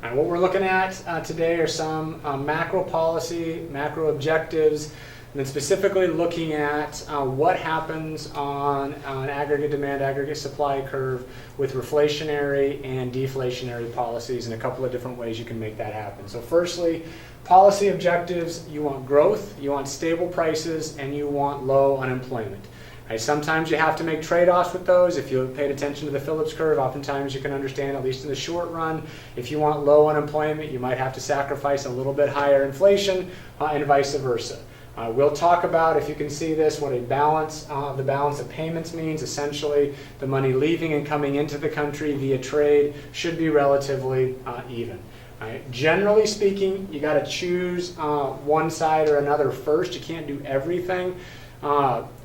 And what we're looking at today are some macro policy, macro objectives, and then specifically looking at what happens on an aggregate demand, aggregate supply curve with reflationary and deflationary policies, and a couple of different ways you can make that happen. So firstly, policy objectives: you want growth, you want stable prices, and you want low unemployment. Right, sometimes you have to make trade-offs with those. If you paid attention to the Phillips curve, oftentimes you can understand, at least in the short run, if you want low unemployment, you might have to sacrifice a little bit higher inflation, and vice versa. We'll talk about, if you can see this, what a balance, the balance of payments means. Essentially, the money leaving and coming into the country via trade should be relatively even. Right. Generally speaking, you got to choose one side or another first. You can't do everything.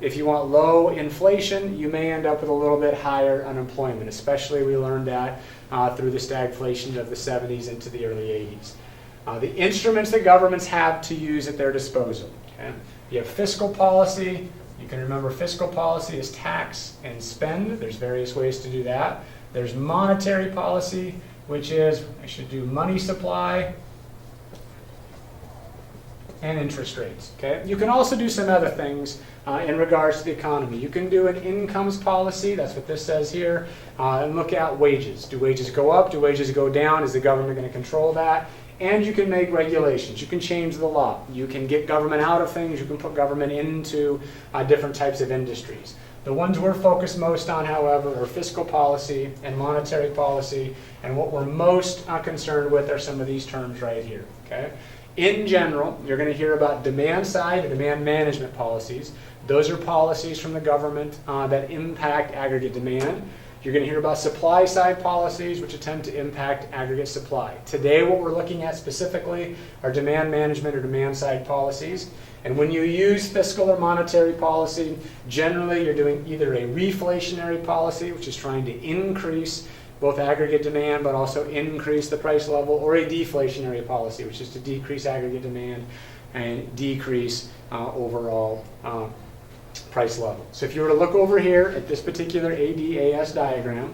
If you want low inflation, you may end up with a little bit higher unemployment, especially we learned that through the stagflation of the 70s into the early 80s. The instruments that governments have to use at their disposal. Okay? You have fiscal policy. You can remember fiscal policy is tax and spend. There's various ways to do that. There's monetary policy, which is, I should do money supply and interest rates. Okay? You can also do some other things in regards to the economy. You can do an incomes policy, that's what this says here, and look at wages. Do wages go up? Do wages go down? Is the government going to control that? And you can make regulations. You can change the law. You can get government out of things. You can put government into different types of industries. The ones we're focused most on, however, are fiscal policy and monetary policy, and what we're most concerned with are some of these terms right here. Okay? In general, you're going to hear about demand side and demand management policies. Those are policies from the government that impact aggregate demand. You're going to hear about supply side policies, which attempt to impact aggregate supply. Today, what we're looking at specifically are demand management or demand side policies. And when you use fiscal or monetary policy, generally you're doing either a reflationary policy, which is trying to increase both aggregate demand but also increase the price level, or a deflationary policy, which is to decrease aggregate demand and decrease overall price level. So if you were to look over here at this particular ADAS diagram,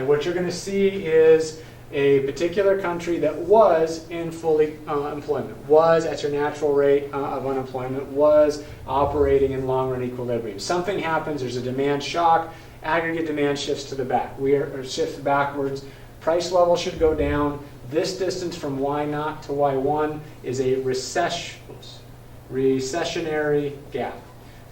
what you're going to see is a particular country that was in full employment, was at your natural rate of unemployment, was operating in long-run equilibrium. Something happens, there's a demand shock, aggregate demand shifts to the back. Shifts backwards. Price level should go down. This distance from Y0 to Y1 is a recessionary gap.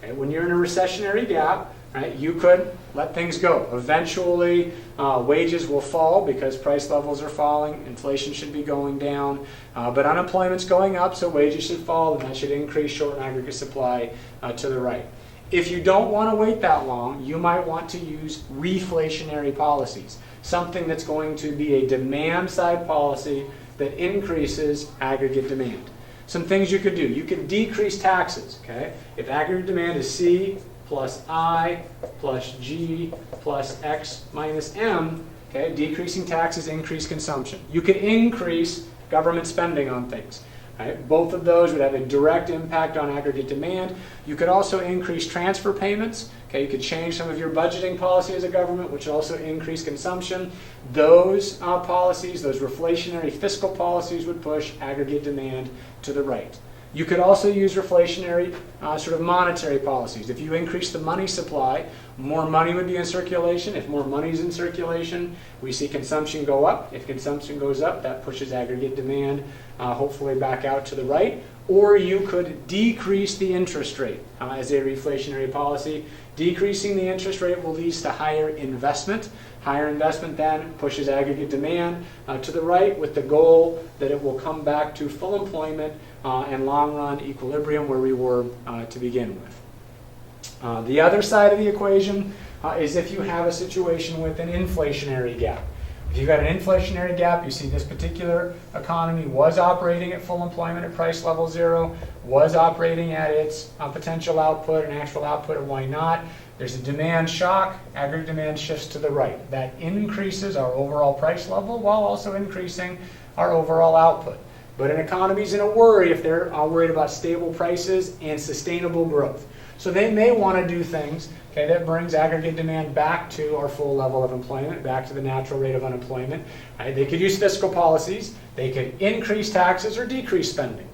Okay? When you're in a recessionary gap, right, you could let things go. Eventually, wages will fall because price levels are falling. Inflation should be going down. But unemployment's going up, so wages should fall, and that should increase short and aggregate supply to the right. If you don't want to wait that long, you might want to use reflationary policies, something that's going to be a demand-side policy that increases aggregate demand. Some things you could do. You can decrease taxes. Okay? If aggregate demand is C plus I plus G plus X minus M, okay, decreasing taxes increase consumption. You could increase government spending on things. Right? Both of those would have a direct impact on aggregate demand. You could also increase transfer payments. Okay, you could change some of your budgeting policy as a government, which also increase consumption. Those policies, those reflationary fiscal policies, would push aggregate demand to the right. You could also use reflationary sort of monetary policies. If you increase the money supply, more money would be in circulation. If more money is in circulation, we see consumption go up. If consumption goes up, that pushes aggregate demand hopefully back out to the right. Or you could decrease the interest rate as a reflationary policy. Decreasing the interest rate will lead to higher investment. Higher investment then pushes aggregate demand to the right, with the goal that it will come back to full employment and long-run equilibrium where we were to begin with. The other side of the equation is if you have a situation with an inflationary gap. If you've got an inflationary gap, you see this particular economy was operating at full employment at price level 0, was operating at its potential output and actual output at Y0. There's a demand shock, aggregate demand shifts to the right. That increases our overall price level while also increasing our overall output. But an economy's in a worry if they're worried about stable prices and sustainable growth. So they may want to do things okay, that brings aggregate demand back to our full level of employment, back to the natural rate of unemployment. Right? They could use fiscal policies. They could increase taxes or decrease spending.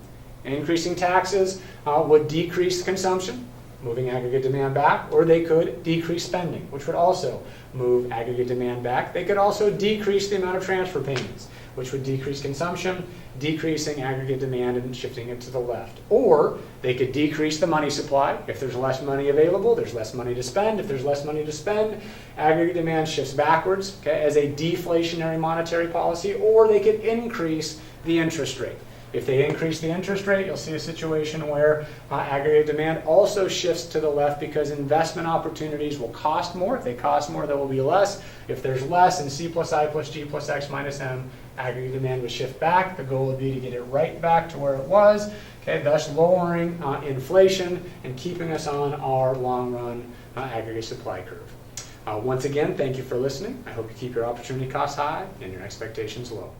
Increasing taxes would decrease consumption, moving aggregate demand back, or they could decrease spending, which would also move aggregate demand back. They could also decrease the amount of transfer payments, which would decrease consumption, decreasing aggregate demand and shifting it to the left. Or they could decrease the money supply. If there's less money available, there's less money to spend. If there's less money to spend, aggregate demand shifts backwards, okay, as a deflationary monetary policy, or they could increase the interest rate. If they increase the interest rate, you'll see a situation where aggregate demand also shifts to the left because investment opportunities will cost more. If they cost more, there will be less. If there's less, and C plus I plus G plus X minus M, aggregate demand would shift back. The goal would be to get it right back to where it was, okay, thus lowering inflation and keeping us on our long-run aggregate supply curve. Once again, thank you for listening. I hope you keep your opportunity costs high and your expectations low.